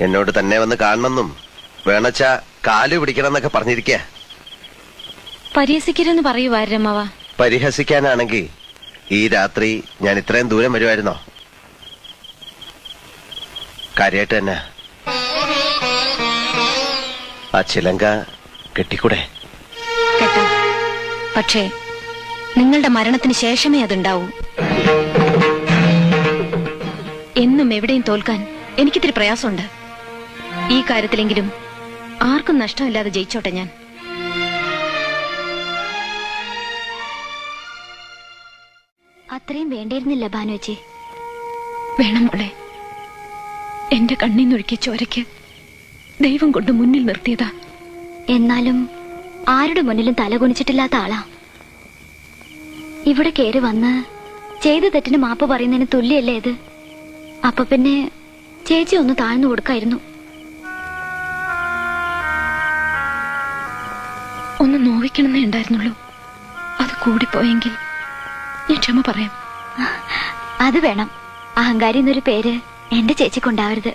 എന്നോട് തന്നെ വന്ന് കാണണമെന്നും വേണച്ചാ കാല് പിടിക്കണം എന്നൊക്കെ പറഞ്ഞിരിക്കുക. പരിഹസിക്കരുതെന്ന് പറയൂ വാരമ്മവ. പരിഹസിക്കാനാണെങ്കിൽ ഈ രാത്രി ഞാൻ ഇത്രയും ദൂരം വരുമായിരുന്നോ? കാര്യമായിട്ട് തന്നെ ആ ചിലങ്ക കെട്ടിക്കൂടെ? കേട്ടാ, പക്ഷേ നിങ്ങളുടെ മരണത്തിന് ശേഷമേ അതുണ്ടാവൂ. എന്നും എവിടെയും തോൽക്കാൻ എനിക്കിത്തിരി പ്രയാസമുണ്ട്. ഈ കാര്യത്തിലെങ്കിലും ആർക്കും നഷ്ടമില്ലാതെ ജയിച്ചോട്ടെ ഞാൻ. അത്രയും വേണ്ടിയിരുന്നില്ല ഭാനുവച്ചി. വേണം മോളെ. എന്റെ കണ്ണീന്നൊഴുക്കിയ ചോരയ്ക്ക് ദൈവം കൊണ്ട് മുന്നിൽ നിർത്തിയതാ. എന്നാലും ആരുടെ മുന്നിലും തലകുനിച്ചിട്ടില്ലാത്ത ആളാ. ഇവിടെ കയറി വന്ന് ചെയ്ത തെറ്റിന് മാപ്പ് പറയുന്നതിന് തുല്യല്ലേ ഇത്? അപ്പൊ പിന്നെ ചേച്ചി ഒന്ന് താഴ്ന്നു കൊടുക്കായിരുന്നു. ഒന്ന് നോവിക്കണമെന്നേ ഉണ്ടായിരുന്നുള്ളൂ. അത് കൂടിപ്പോയെങ്കിൽ ഞാൻ ക്ഷമ പറയാം. അത് വേണം. അഹങ്കാരി എന്നൊരു പേര് എന്റെ ചേച്ചിക്കുണ്ടാവരുത്.